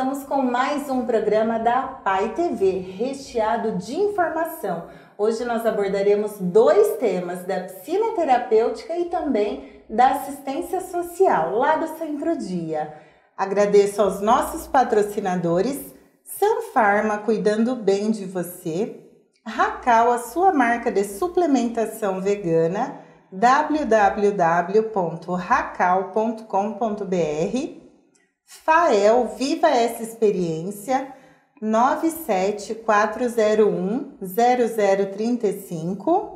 estamos com mais um programa da Pai TV, recheado de informação. Hoje nós abordaremos dois temas, da piscina terapêutica e também da assistência social, lá do Centro Dia. Agradeço aos nossos patrocinadores, Sanfarma, cuidando bem de você, Racal, a sua marca de suplementação vegana, www.racal.com.br, Fael, viva essa experiência, 974010035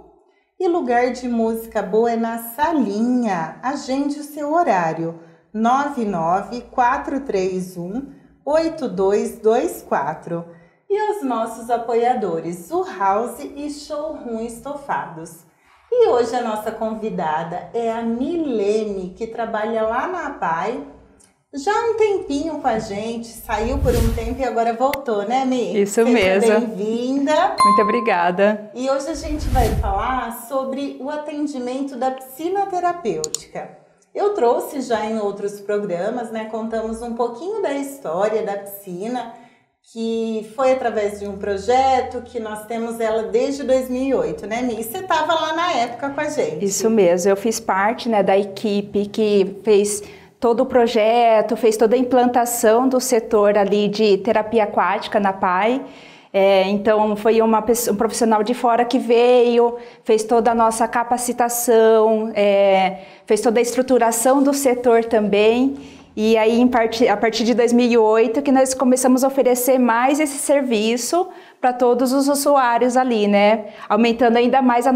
e lugar de música boa é na Salinha. Agende o seu horário, 994318224. E os nossos apoiadores, o House e Showroom Estofados. E hoje a nossa convidada é a Milene, que trabalha lá na Pai. Já há um tempinho com a gente, saiu por um tempo e agora voltou, né, Mi? Isso mesmo. Bem-vinda. Muito obrigada. E hoje a gente vai falar sobre o atendimento da piscina terapêutica. Eu trouxe já em outros programas, né? Contamos um pouquinho da história da piscina, que foi através de um projeto que nós temos ela desde 2008, né, Mi? Você estava lá na época com a gente. Isso mesmo. Eu fiz parte, né, da equipe que fez todo o projeto, fez toda a implantação do setor ali de terapia aquática na Pai. Então foi um profissional de fora que veio, fez toda a nossa capacitação, fez toda a estruturação do setor também. E aí, a partir de 2008, que nós começamos a oferecer mais esse serviço para todos os usuários ali, né? Aumentando ainda mais o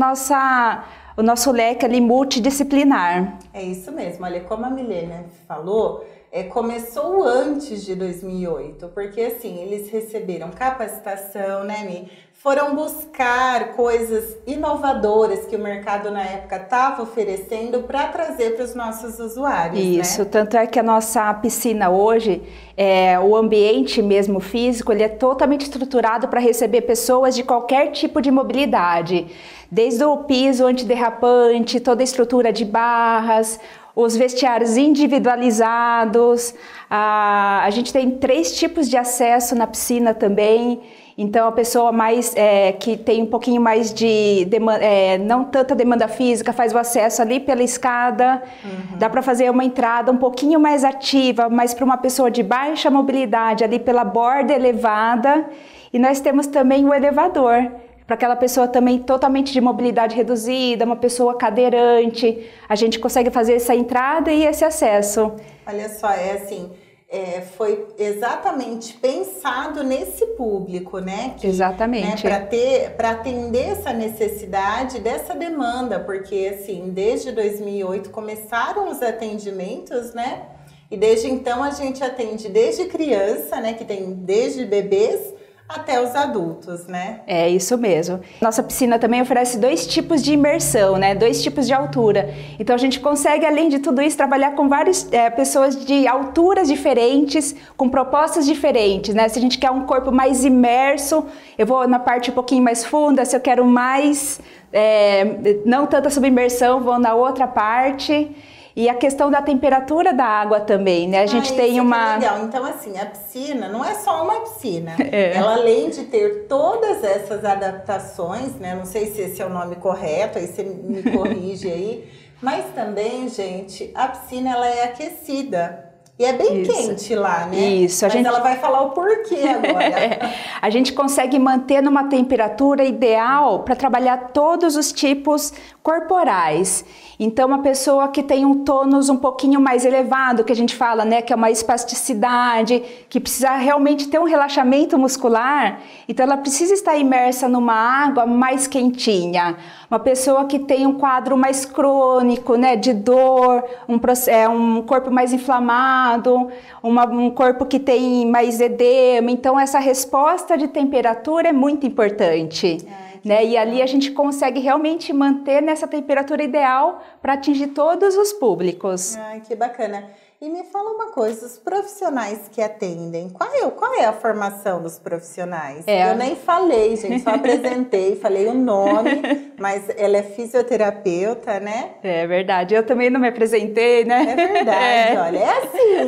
nosso leque ali multidisciplinar. É isso mesmo. Olha, como a Milene falou, começou antes de 2008, porque assim, eles receberam capacitação, né, Mi? Foram buscar coisas inovadoras que o mercado na época estava oferecendo para trazer para os nossos usuários. Isso, né? Tanto é que a nossa piscina hoje, o ambiente mesmo físico, ele é totalmente estruturado para receber pessoas de qualquer tipo de mobilidade. Desde o piso antiderrapante, toda a estrutura de barras, os vestiários individualizados, a gente tem 3 tipos de acesso na piscina também. Então, a pessoa que tem um pouquinho mais de não tanta demanda física, faz o acesso ali pela escada. Dá para fazer uma entrada um pouquinho mais ativa, mas para uma pessoa de baixa mobilidade, ali pela borda elevada. E nós temos também o elevador, para aquela pessoa também totalmente de mobilidade reduzida, uma pessoa cadeirante. A gente consegue fazer essa entrada e esse acesso. Olha só, foi exatamente pensado nesse público, né? Exatamente. Né, para atender essa necessidade dessa demanda, porque assim, desde 2008 começaram os atendimentos, né? E desde então a gente atende desde criança, né? Que tem desde bebês até os adultos, né? É isso mesmo. Nossa piscina também oferece 2 tipos de imersão, né? 2 tipos de altura. Então a gente consegue, além de tudo isso, trabalhar com várias pessoas de alturas diferentes, com propostas diferentes, né? Se a gente quer um corpo mais imerso, eu vou na parte um pouquinho mais funda. Se eu quero mais, não tanta submersão, vou na outra parte. E a questão da temperatura da água também, né? A gente tem uma... legal. Então, assim, a piscina não é só uma piscina. Ela, além de ter todas essas adaptações, né? Não sei se esse é o nome correto, aí você me corrige aí. Mas também, gente, a piscina, ela é aquecida. E é bem quente lá, né? Isso. Mas ela vai falar o porquê agora. A gente consegue manter numa temperatura ideal para trabalhar todos os tipos corporais. Então, uma pessoa que tem um tônus um pouquinho mais elevado, que a gente fala, né, que é uma espasticidade, que precisa realmente ter um relaxamento muscular, então ela precisa estar imersa numa água mais quentinha. Uma pessoa que tem um quadro mais crônico, né, de dor, um corpo mais inflamado, um corpo que tem mais edema. Então, essa resposta de temperatura é muito importante. né? E ali a gente consegue realmente manter nessa temperatura ideal para atingir todos os públicos. Ai, que bacana. E me fala uma coisa, os profissionais que atendem, qual é a formação dos profissionais? Eu nem falei, gente, só apresentei, falei o nome, mas ela é fisioterapeuta, né? É verdade, eu também não me apresentei, né? É verdade, olha, é assim.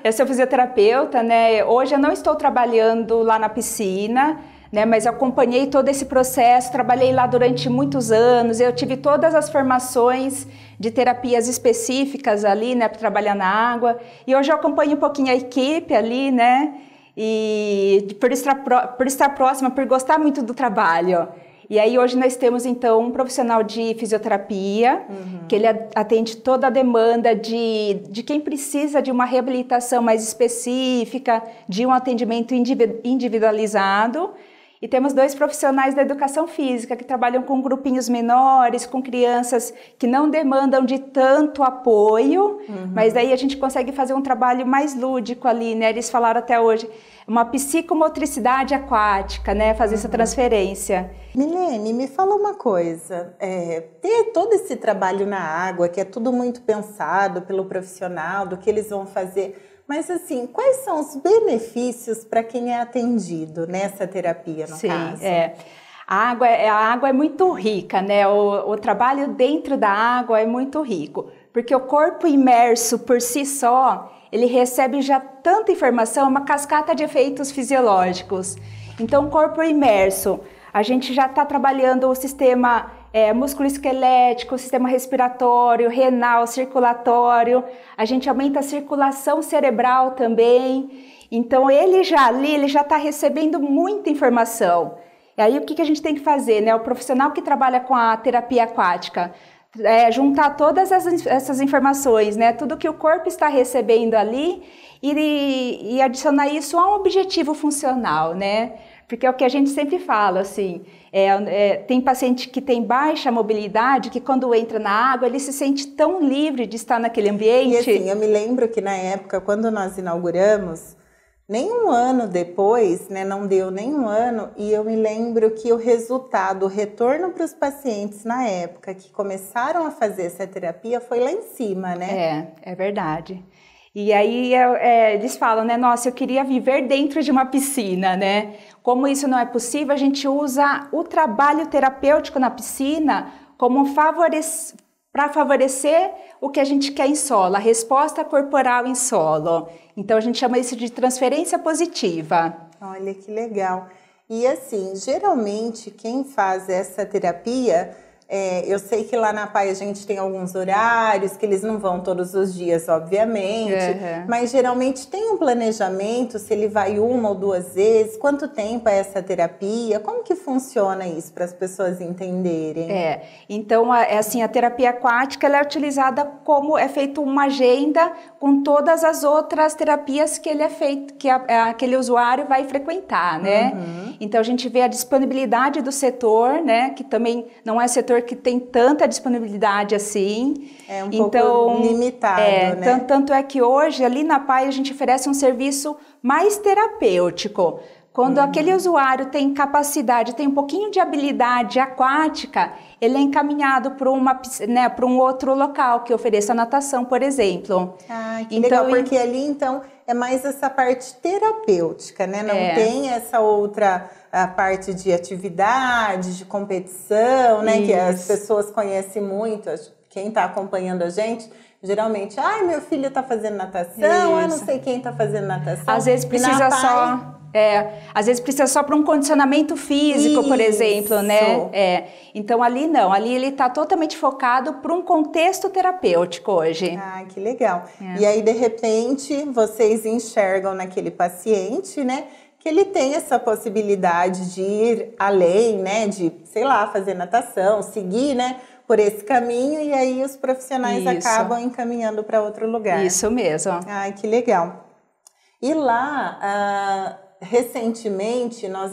Eu sou fisioterapeuta, né? Hoje eu não estou trabalhando lá na piscina, né, mas eu acompanhei todo esse processo, trabalhei lá durante muitos anos, eu tive todas as formações de terapias específicas ali, né, para trabalhar na água, e hoje eu acompanho um pouquinho a equipe ali, né, e por estar próxima, por gostar muito do trabalho. E aí hoje nós temos então um profissional de fisioterapia, que ele atende toda a demanda de quem precisa de uma reabilitação mais específica, de um atendimento individualizado. E temos 2 profissionais da educação física que trabalham com grupinhos menores, com crianças que não demandam de tanto apoio, mas daí a gente consegue fazer um trabalho mais lúdico ali, né? Eles falaram até hoje, uma psicomotricidade aquática, né? Fazer essa transferência. Milene, me fala uma coisa, ter todo esse trabalho na água, que é tudo muito pensado pelo profissional, do que eles vão fazer... Mas assim, quais são os benefícios para quem é atendido nessa terapia, no caso? Sim, a água é muito rica, né? O trabalho dentro da água é muito rico, porque o corpo imerso por si só, ele recebe já tanta informação, uma cascata de efeitos fisiológicos. Então, o corpo imerso, a gente já está trabalhando o sistema músculo-esquelético, sistema respiratório, renal, circulatório, a gente aumenta a circulação cerebral também, então ele já está recebendo muita informação. E aí o que a gente tem que fazer, né? O profissional que trabalha com a terapia aquática, juntar todas essas informações, né? Tudo que o corpo está recebendo ali e adicionar isso a um objetivo funcional, né? Porque é o que a gente sempre fala, assim, tem paciente que tem baixa mobilidade, que quando entra na água, ele se sente tão livre de estar naquele ambiente. E assim, eu me lembro que na época, quando nós inauguramos, nem um ano depois, né, não deu nem um ano, e eu me lembro que o resultado, o retorno para os pacientes na época que começaram a fazer essa terapia foi lá em cima, né? É verdade. E aí eles falam, né, nossa, eu queria viver dentro de uma piscina, né? Como isso não é possível, a gente usa o trabalho terapêutico na piscina como para favorecer o que a gente quer em solo, a resposta corporal em solo. Então a gente chama isso de transferência positiva. Olha que legal. E assim, geralmente quem faz essa terapia... eu sei que lá na PAI a gente tem alguns horários, que eles não vão todos os dias, obviamente, mas geralmente tem um planejamento, se ele vai 1 ou 2 vezes, quanto tempo é essa terapia, como que funciona isso para as pessoas entenderem? Então, assim, a terapia aquática ela é utilizada como é feita uma agenda com todas as outras terapias que ele é feito, que aquele usuário vai frequentar, né? Então, a gente vê a disponibilidade do setor, né, que também não é setor que tem tanta disponibilidade assim. É um pouco limitado, né? Tanto é que hoje, ali na PAI, a gente oferece um serviço mais terapêutico. Quando aquele usuário tem capacidade, tem um pouquinho de habilidade aquática, ele é encaminhado para um outro local que ofereça natação, por exemplo. Ah, que legal, porque ali, então, é mais essa parte terapêutica, né? Não tem essa outra... a parte de atividade, de competição, né? Isso. Que as pessoas conhecem muito, quem está acompanhando a gente, geralmente, meu filho está fazendo natação, não sei quem está fazendo natação. Às vezes precisa às vezes precisa só para um condicionamento físico, por exemplo, né? Então ali não, ali ele está totalmente focado para um contexto terapêutico hoje. Ah, que legal. E aí, de repente, vocês enxergam naquele paciente, né? Que ele tem essa possibilidade de ir além, né, de, sei lá, fazer natação, seguir, né, por esse caminho, e aí os profissionais acabam encaminhando para outro lugar. Isso mesmo. Ai, que legal. E lá, recentemente, nós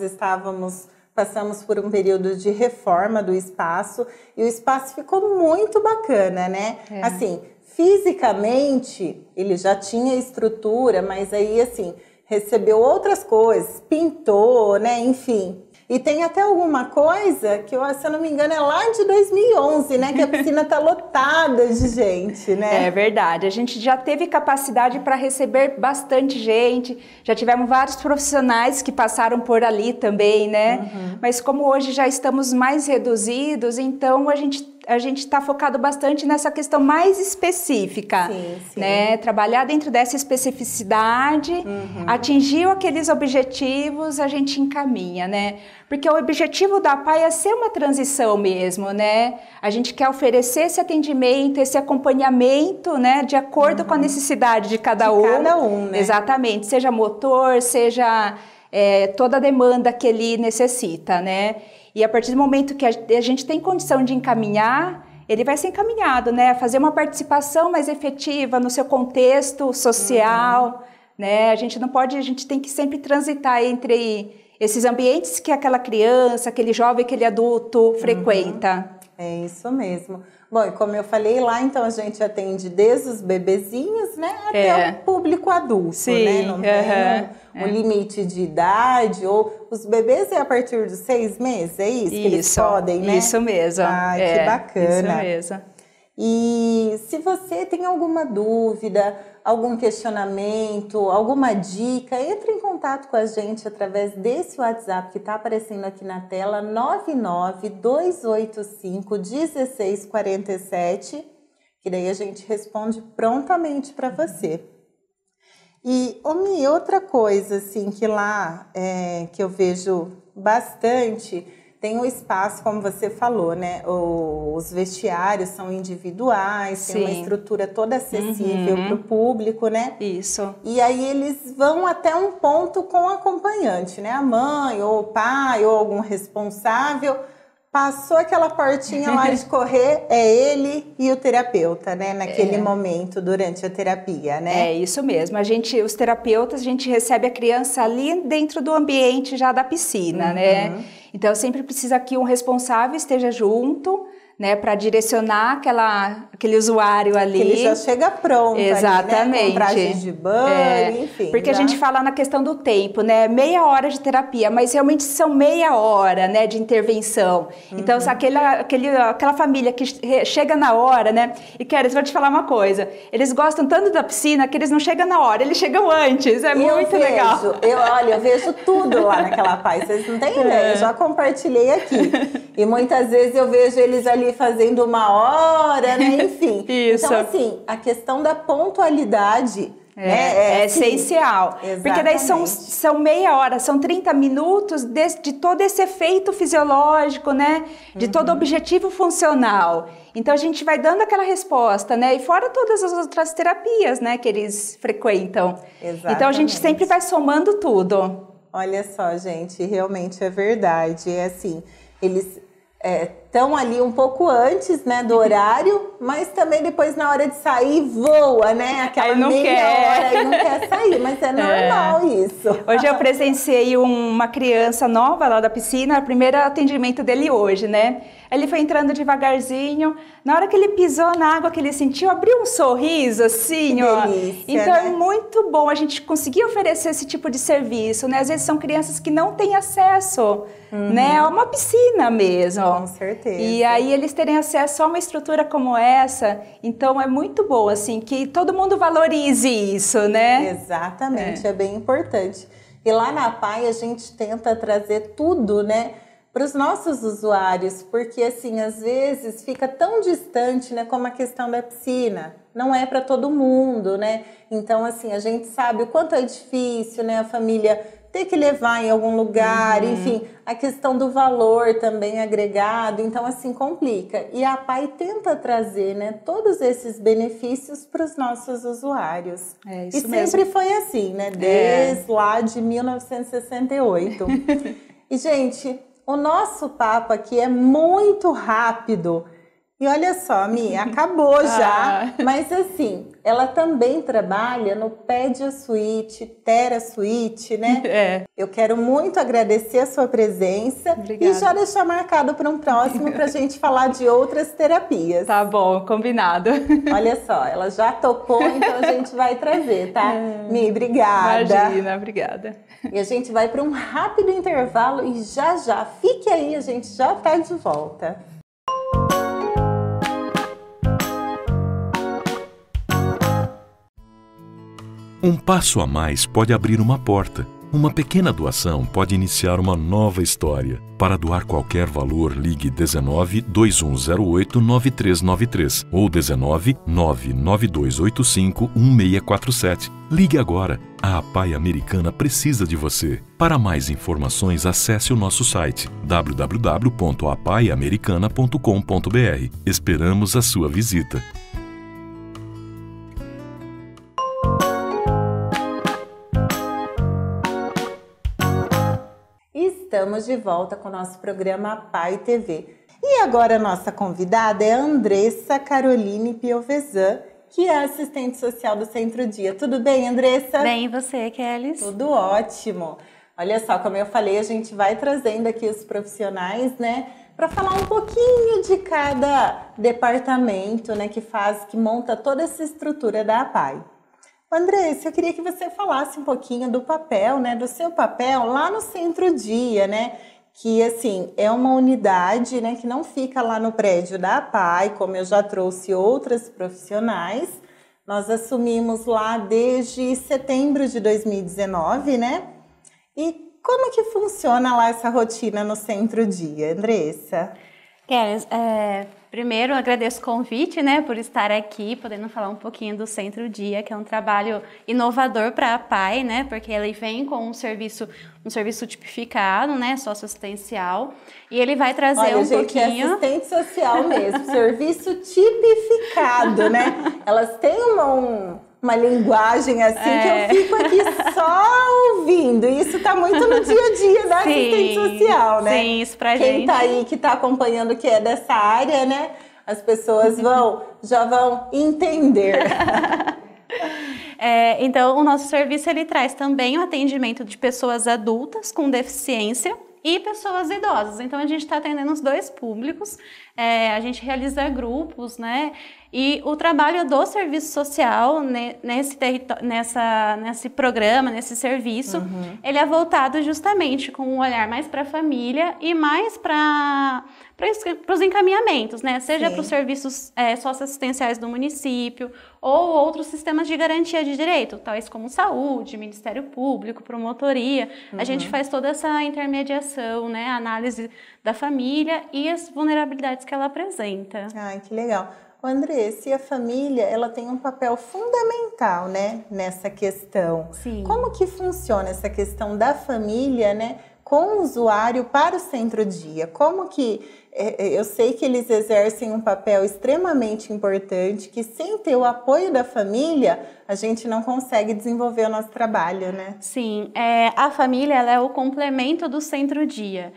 passamos por um período de reforma do espaço, e o espaço ficou muito bacana, né? Assim, fisicamente, ele já tinha estrutura, mas aí, assim... recebeu outras coisas, pintou, né, enfim. E tem até alguma coisa que, se eu não me engano, é lá de 2011, né? Que a piscina tá lotada de gente, né? É verdade. A gente já teve capacidade para receber bastante gente. Já tivemos vários profissionais que passaram por ali também, né? Mas como hoje já estamos mais reduzidos, então a gente está focado bastante nessa questão mais específica, né? Trabalhar dentro dessa especificidade, atingiu aqueles objetivos, a gente encaminha, né? Porque o objetivo da PAI é ser uma transição mesmo, né? A gente quer oferecer esse atendimento, esse acompanhamento, né? De acordo com a necessidade de cada um. Cada um, né? Exatamente, seja motor, seja toda a demanda que ele necessita, né? E a partir do momento que a gente tem condição de encaminhar, ele vai ser encaminhado, né? Fazer uma participação mais efetiva no seu contexto social, né? A gente tem que sempre transitar entre esses ambientes que aquela criança, aquele jovem, aquele adulto frequenta. É isso mesmo. Bom, e como eu falei lá, então a gente atende desde os bebezinhos, né, até o público adulto, né? Não tem um limite de idade, ou os bebês é a partir dos 6 meses, é isso? Que eles podem, né? Isso mesmo. Ai, que bacana. Isso mesmo. E se você tem alguma dúvida, algum questionamento, alguma dica, entre em contato com a gente através desse WhatsApp que está aparecendo aqui na tela, 992851647, que daí a gente responde prontamente para você. E, Mi, outra coisa assim que lá que eu vejo bastante, tem o espaço, como você falou, né? Os vestiários são individuais, tem uma estrutura toda acessível para o público, né? Isso. E aí eles vão até um ponto com o acompanhante, né? A mãe, ou o pai, ou algum responsável. Passou aquela portinha lá de correr, é ele e o terapeuta, né? Naquele momento, durante a terapia, né? É isso mesmo. Os terapeutas, a gente recebe a criança ali dentro do ambiente já da piscina, né? Então, sempre precisa que um responsável esteja junto, né, para direcionar aquele usuário ali. Que ele já chega pronto. Exatamente. Ali, né? Com trajes de banho, enfim. Porque a gente fala na questão do tempo, né? Meia hora de terapia, mas realmente são meia hora, né, de intervenção. Então, se aquela família que chega na hora, né? E, Kéris, vou te falar uma coisa. Eles gostam tanto da piscina que eles não chegam na hora, eles chegam antes. É muito legal. Eu vejo tudo lá naquela PAI. Vocês não têm ideia. Eu já compartilhei aqui. E muitas vezes eu vejo eles ali fazendo 1 hora, né? Enfim. Isso. Então, assim, a questão da pontualidade é assim, essencial. Exatamente. Porque daí são meia hora, são 30 minutos de todo esse efeito fisiológico, né? De todo objetivo funcional. Então, a gente vai dando aquela resposta, né? E fora todas as outras terapias, né? Que eles frequentam. Exatamente. Então, a gente sempre vai somando tudo. Olha só, gente, realmente é verdade. É assim, eles estão ali um pouco antes, né, do horário, mas também depois na hora de sair voa, né, aquela meia hora e não quer sair, mas é normal isso. Hoje eu presenciei uma criança nova lá da piscina, o primeiro atendimento dele hoje, né, ele foi entrando devagarzinho, na hora que ele pisou na água, que ele sentiu, abriu um sorriso assim, ó. Delícia, então né? É muito bom a gente conseguir oferecer esse tipo de serviço, né, às vezes são crianças que não têm acesso, né, a uma piscina mesmo. Com certeza. E aí eles terem acesso a uma estrutura como essa, então é muito bom, assim, que todo mundo valorize isso, né? Exatamente, é bem importante. E lá na PAI a gente tenta trazer tudo, né, para os nossos usuários, porque assim, às vezes fica tão distante, né, como a questão da piscina. Não é para todo mundo, né? Então, assim, a gente sabe o quanto é difícil, né, a família ter que levar em algum lugar, enfim, a questão do valor também agregado, então assim, complica. E a PAI tenta trazer, né, todos esses benefícios para os nossos usuários. É isso e mesmo. sempre foi assim, né, desde lá de 1968. E, gente, o nosso papo aqui é muito rápido, E olha só, Mi, acabou já, mas assim, ela também trabalha no Pédia Suíte, Tera Suíte, né? É. Eu quero muito agradecer a sua presença. Obrigada. E já deixar marcado para um próximo para a gente falar de outras terapias. Tá bom, combinado. Olha só, ela já topou, então a gente vai trazer, tá? Mi, obrigada. Imagina, obrigada. E a gente vai para um rápido intervalo e já fique aí, a gente já tá de volta. Um passo a mais pode abrir uma porta. Uma pequena doação pode iniciar uma nova história. Para doar qualquer valor, ligue 19 2108 9393 ou 19 99285 1647. Ligue agora. A APAE Americana precisa de você. Para mais informações, acesse o nosso site www.apaeamericana.com.br. Esperamos a sua visita. Estamos de volta com o nosso programa Pai TV. E agora a nossa convidada é a Andressa Caroline Piovesan, que é assistente social do Centro Dia. Tudo bem, Andressa? Bem, e você, Kelly? Tudo ótimo. Olha só, como eu falei, a gente vai trazendo aqui os profissionais, né, para falar um pouquinho de cada departamento, né, que monta toda essa estrutura da APAE. Andressa, eu queria que você falasse um pouquinho do papel, né, do seu papel lá no Centro Dia, né, que assim é uma unidade, né, que não fica lá no prédio da APAE, como eu já trouxe outras profissionais. Nós assumimos lá desde setembro de 2019, né? E como que funciona lá essa rotina no Centro Dia, Andressa? Kelly, primeiro agradeço o convite, né, por estar aqui, podendo falar um pouquinho do Centro Dia, que é um trabalho inovador para a APAE, né, porque ele vem com um serviço tipificado, né, socioassistencial, e ele vai trazer pouquinho... É assistente social mesmo, serviço tipificado, né? Elas têm uma linguagem assim que eu fico aqui só ouvindo. E isso tá muito no dia a dia da assistente social, né? Sim, isso pra Quem gente. tá aí, que tá acompanhando, que é dessa área, né? As pessoas já vão entender. Então, o nosso serviço, ele traz também o atendimento de pessoas adultas com deficiência e pessoas idosas. Então, a gente está atendendo os dois públicos, a gente realiza grupos, né? E o trabalho do serviço social nesse programa, nesse serviço, ele é voltado justamente com um olhar mais para a família e mais para os encaminhamentos, né? Seja para os serviços socioassistenciais do município ou outros sistemas de garantia de direito, tais como saúde, Ministério Público, promotoria. A gente faz toda essa intermediação, né? A análise da família e as vulnerabilidades que ela apresenta. Ai, que legal. Andressa, e a família, ela tem um papel fundamental, né, nessa questão. Sim. Como que funciona essa questão da família, né, com o usuário para o Centro Dia? Como que, eu sei que eles exercem um papel extremamente importante, que sem ter o apoio da família, a gente não consegue desenvolver o nosso trabalho, né? Sim, a família, ela é o complemento do Centro Dia.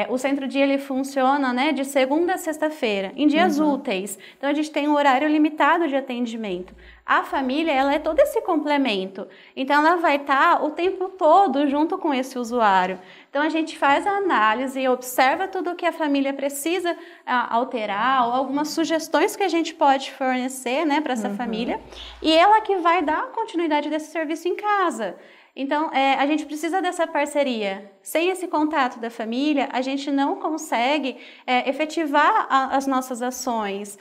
O Centro Dia, ele funciona, né, de segunda a sexta-feira, em dias úteis. Então, a gente tem um horário limitado de atendimento. A família, ela é todo esse complemento. Então, ela vai estar o tempo todo junto com esse usuário. Então, a gente faz a análise, observa tudo o que a família precisa alterar, ou algumas sugestões que a gente pode fornecer, né, para essa família. E ela que vai dar a continuidade desse serviço em casa. Então, a gente precisa dessa parceria. Sem esse contato da família, a gente não consegue efetivar as nossas ações.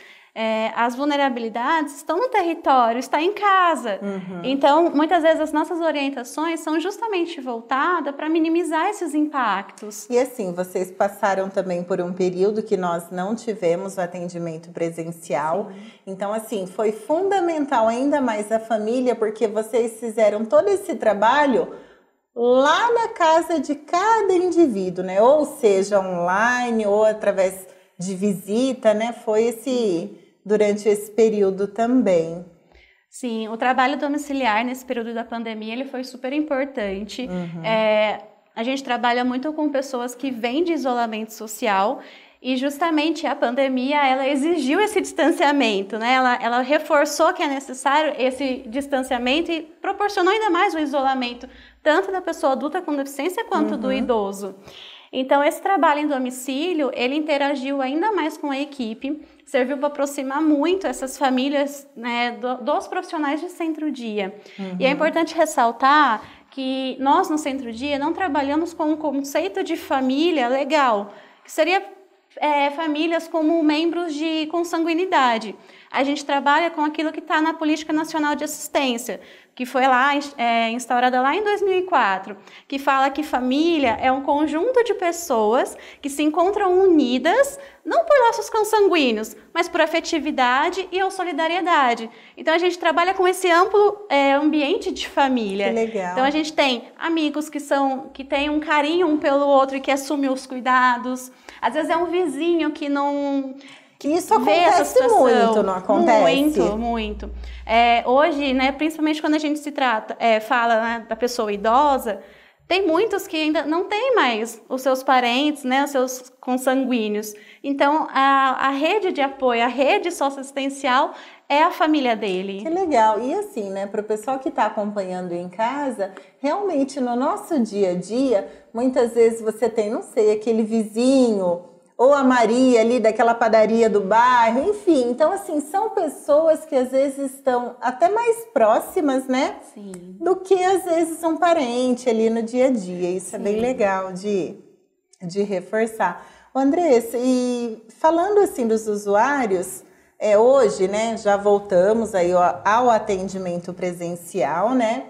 As vulnerabilidades estão no território, está em casa. Então, muitas vezes as nossas orientações são justamente voltadas para minimizar esses impactos. E assim, vocês passaram também por um período que nós não tivemos o atendimento presencial. Sim. Então, assim, foi fundamental ainda mais a família, porque vocês fizeram todo esse trabalho lá na casa de cada indivíduo, né? Ou seja, online ou através de visita, né? Foi durante esse período também. Sim, o trabalho domiciliar nesse período da pandemia, ele foi super importante. A gente trabalha muito com pessoas que vêm de isolamento social E justamente a pandemia, ela exigiu esse distanciamento, né? Ela reforçou que é necessário esse distanciamento e proporcionou ainda mais o isolamento, tanto da pessoa adulta com deficiência quanto do idoso. Então, esse trabalho em domicílio, ele interagiu ainda mais com a equipe, serviu para aproximar muito essas famílias, né, dos profissionais de centro-dia. E é importante ressaltar que nós, no centro-dia, não trabalhamos com um conceito de família legal, que seria famílias como membros de consanguinidade. A gente trabalha com aquilo que está na Política Nacional de Assistência, que foi lá instaurada lá em 2004, que fala que família é um conjunto de pessoas que se encontram unidas, não por laços consanguíneos, mas por afetividade e ou solidariedade. Então, a gente trabalha com esse amplo ambiente de família. Que legal. Então, a gente tem amigos que têm um carinho um pelo outro e que assumem os cuidados. Às vezes é um vizinho que não... Que isso acontece muito, não acontece? Muito, muito. Hoje, né, principalmente quando a gente fala, né, da pessoa idosa, tem muitos que ainda não têm mais os seus parentes, né, os seus consanguíneos. Então, a rede de apoio, a rede socioassistencial é a família dele. Que legal. E assim, né, para o pessoal que está acompanhando em casa, realmente no nosso dia a dia, muitas vezes você tem, não sei, aquele vizinho... ou a Maria ali daquela padaria do bairro, enfim. Então, assim, são pessoas que às vezes estão até mais próximas, né? Sim. Do que às vezes um parente ali no dia a dia. Isso Sim. é bem legal de reforçar. Andressa, e falando assim dos usuários, hoje, né, já voltamos aí ao atendimento presencial, né?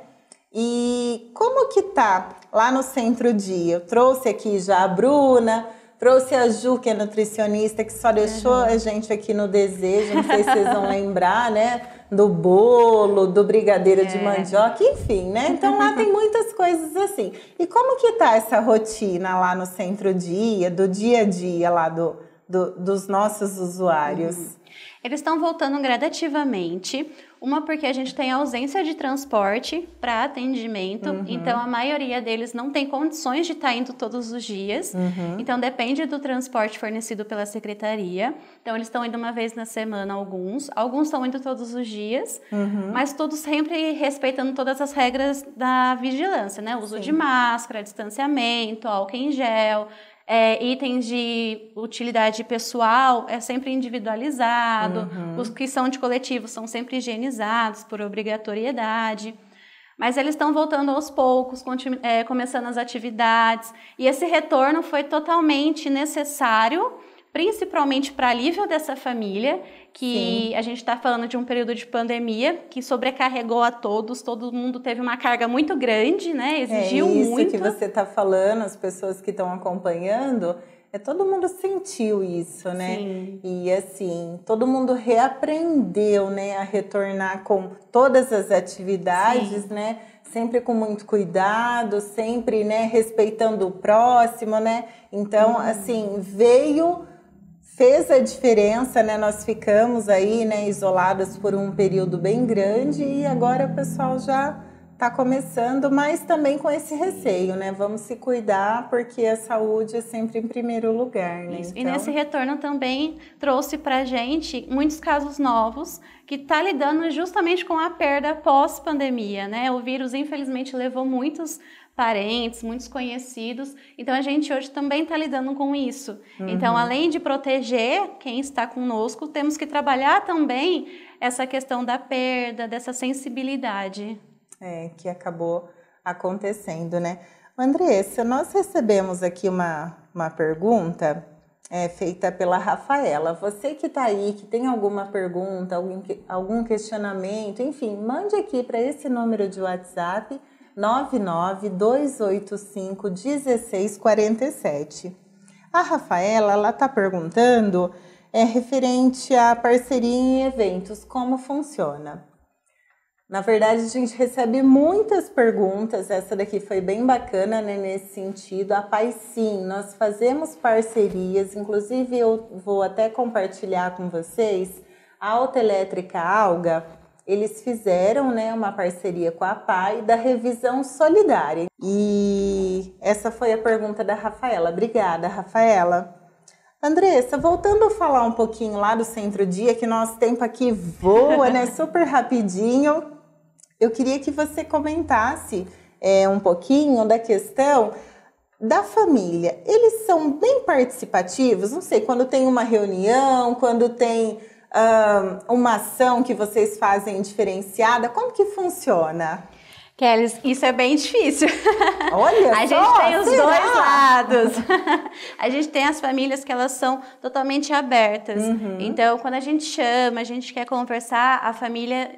E como que tá lá no Centro-Dia? Eu trouxe aqui já a Bruna... Trouxe a Ju, que é nutricionista, que só deixou a gente aqui no desejo, não sei se vocês vão lembrar, né? Do bolo, do brigadeiro de mandioca, enfim, né? Então lá tem muitas coisas assim. E como que tá essa rotina lá no Centro-Dia, do dia a dia lá dos nossos usuários? Eles estão voltando gradativamente. Uma porque a gente tem ausência de transporte para atendimento, então a maioria deles não tem condições de estar indo todos os dias, então depende do transporte fornecido pela secretaria. Então eles estão indo uma vez na semana, alguns estão indo todos os dias, mas todos sempre respeitando todas as regras da vigilância, né? Uso de máscara, distanciamento, álcool em gel, itens de utilidade pessoal é sempre individualizado, os que são de coletivo são sempre higienizados por obrigatoriedade, mas eles estão voltando aos poucos, começando as atividades, e esse retorno foi totalmente necessário, principalmente para alívio dessa família, que Sim. a gente está falando de um período de pandemia que sobrecarregou a todos, todo mundo teve uma carga muito grande, né? Exigiu muito. Isso que você está falando, as pessoas que estão acompanhando, todo mundo sentiu isso, né? Sim. E assim, todo mundo reaprendeu, né, a retornar com todas as atividades, Sim. né? Sempre com muito cuidado, sempre, né, respeitando o próximo, né? Então, assim, fez a diferença, né? Nós ficamos aí, né, isoladas por um período bem grande e agora o pessoal já está começando, mas também com esse receio, né? Vamos se cuidar porque a saúde é sempre em primeiro lugar, né? Isso. Então... E nesse retorno também trouxe pra gente muitos casos novos que tá lidando justamente com a perda pós-pandemia, né? O vírus, infelizmente, levou muitos parentes, muitos conhecidos, então a gente hoje também está lidando com isso. Então, além de proteger quem está conosco, temos que trabalhar também essa questão da perda, dessa sensibilidade. Que acabou acontecendo, né? Andressa, nós recebemos aqui uma pergunta feita pela Rafaela. Você que está aí, que tem alguma pergunta, algum questionamento, enfim, mande aqui para esse número de WhatsApp, 99285-1647. A Rafaela, ela está perguntando referente à parceria em eventos, como funciona? Na verdade, a gente recebe muitas perguntas, essa daqui foi bem bacana, né, nesse sentido. A Paz, sim, nós fazemos parcerias, inclusive eu vou até compartilhar com vocês, a Autoelétrica Alga, eles fizeram, né, uma parceria com a PAI da revisão solidária. E essa foi a pergunta da Rafaela. Obrigada, Rafaela. Andressa, voltando a falar um pouquinho lá do Centro-Dia, que nosso tempo aqui voa, né? Super rapidinho. Eu queria que você comentasse um pouquinho da questão da família. Eles são bem participativos? Não sei, quando tem uma reunião, quando tem uma ação que vocês fazem diferenciada, como que funciona? Kelly, isso é bem difícil. Olha a gente tem os dois lados. A gente tem as famílias que elas são totalmente abertas. Então, quando a gente chama, a gente quer conversar, a família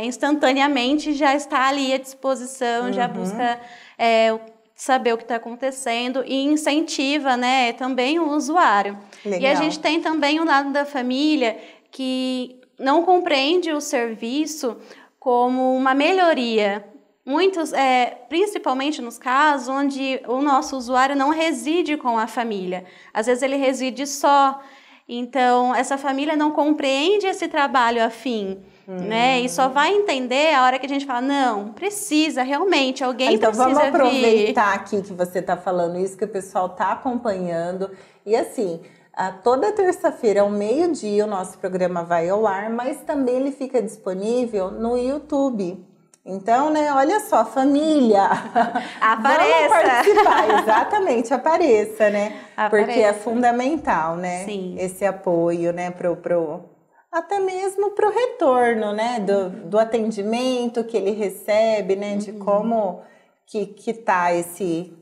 instantaneamente já está ali à disposição, já busca saber o que está acontecendo e incentiva, né, também o usuário. Legal. E a gente tem também o lado da família que não compreende o serviço como uma melhoria. Muitos, principalmente nos casos onde o nosso usuário não reside com a família. Às vezes ele reside só. Então, essa família não compreende esse trabalho afim. Né? E só vai entender a hora que a gente fala, não, precisa, realmente, alguém precisa vir. Então, vamos aproveitar aqui que você está falando isso, que o pessoal está acompanhando. E assim, toda terça-feira, ao meio-dia, o nosso programa vai ao ar, mas também ele fica disponível no YouTube. Então, né, olha só, família, apareça. Vamos participar, exatamente, apareça, né? Apareça. Porque é fundamental, né? Sim. Esse apoio, né, até mesmo para o retorno, né, do atendimento que ele recebe, né, de como que tá esse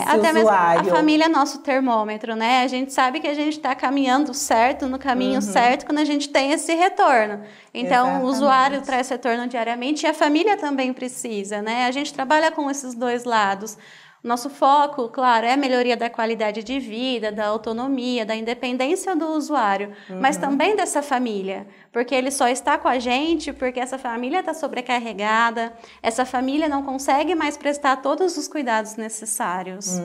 até usuário. Mesmo a família é nosso termômetro, né? A gente sabe que a gente está caminhando certo, no caminho certo, quando a gente tem esse retorno. Então, exatamente. O usuário traz retorno diariamente e a família também precisa, né? A gente trabalha com esses dois lados. Nosso foco, claro, é a melhoria da qualidade de vida, da autonomia, da independência do usuário, mas também dessa família, porque ele só está com a gente porque essa família está sobrecarregada, essa família não consegue mais prestar todos os cuidados necessários.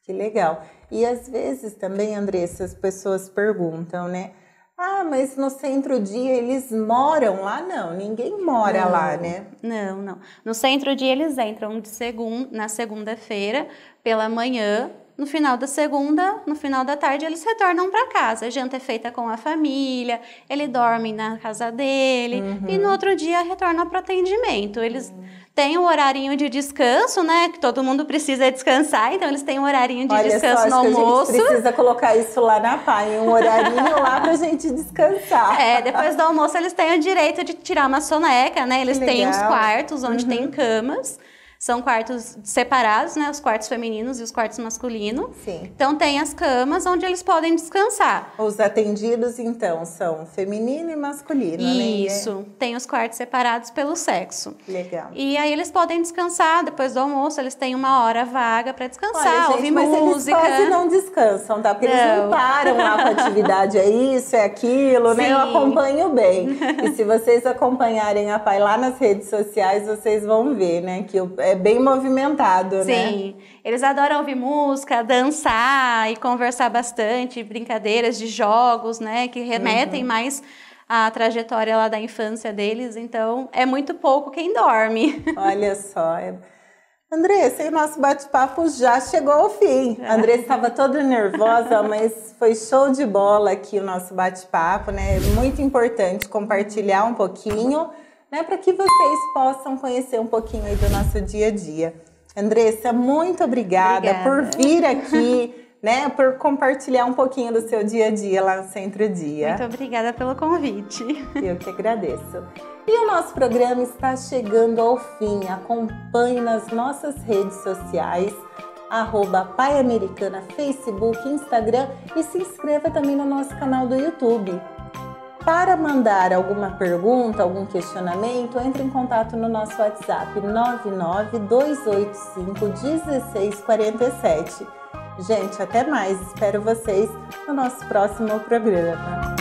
Que legal. E às vezes também, Andressa, as pessoas perguntam, né? Ah, mas no Centro-Dia eles moram lá? Não, ninguém mora lá, né? Não. No Centro-Dia eles entram na segunda-feira, pela manhã, no final da segunda, no final da tarde eles retornam para casa. A janta é feita com a família, ele dorme na casa dele e no outro dia retorna para o atendimento. Eles têm um horarinho de descanso, né? Que todo mundo precisa descansar, então eles têm um horarinho de descanso no almoço. A gente precisa colocar isso lá na PAI, um horarinho lá pra gente descansar. Depois do almoço eles têm o direito de tirar uma soneca, né? Eles têm os quartos onde tem camas. São quartos separados, né? Os quartos femininos e os quartos masculinos. Sim. Então, tem as camas onde eles podem descansar. Os atendidos, então, são feminino e masculino, né? Isso. Tem os quartos separados pelo sexo. Legal. E aí, eles podem descansar. Depois do almoço, eles têm uma hora vaga para descansar, olha, gente, ouvir mas música. Eles quase não descansam, tá? Porque eles não param lá com a atividade, é isso, é aquilo, né? Eu acompanho bem. E se vocês acompanharem a PAI lá nas redes sociais, vocês vão ver, né? Que é bem movimentado, né? Sim, eles adoram ouvir música, dançar e conversar bastante, brincadeiras de jogos, né, que remetem mais à trajetória lá da infância deles, então é muito pouco quem dorme. Olha só, Andressa, o nosso bate-papo já chegou ao fim. A Andressa estava toda nervosa, mas foi show de bola aqui o nosso bate-papo, né? É muito importante compartilhar um pouquinho, né, para que vocês possam conhecer um pouquinho aí do nosso dia a dia. Andressa, muito obrigada por vir aqui, né, por compartilhar um pouquinho do seu dia a dia lá no Centro-Dia. Muito obrigada pelo convite. Eu que agradeço. E o nosso programa está chegando ao fim. Acompanhe nas nossas redes sociais, @PAI Americana, Facebook, Instagram e se inscreva também no nosso canal do YouTube. Para mandar alguma pergunta, algum questionamento, entre em contato no nosso WhatsApp 992851647. Gente, até mais. Espero vocês no nosso próximo programa.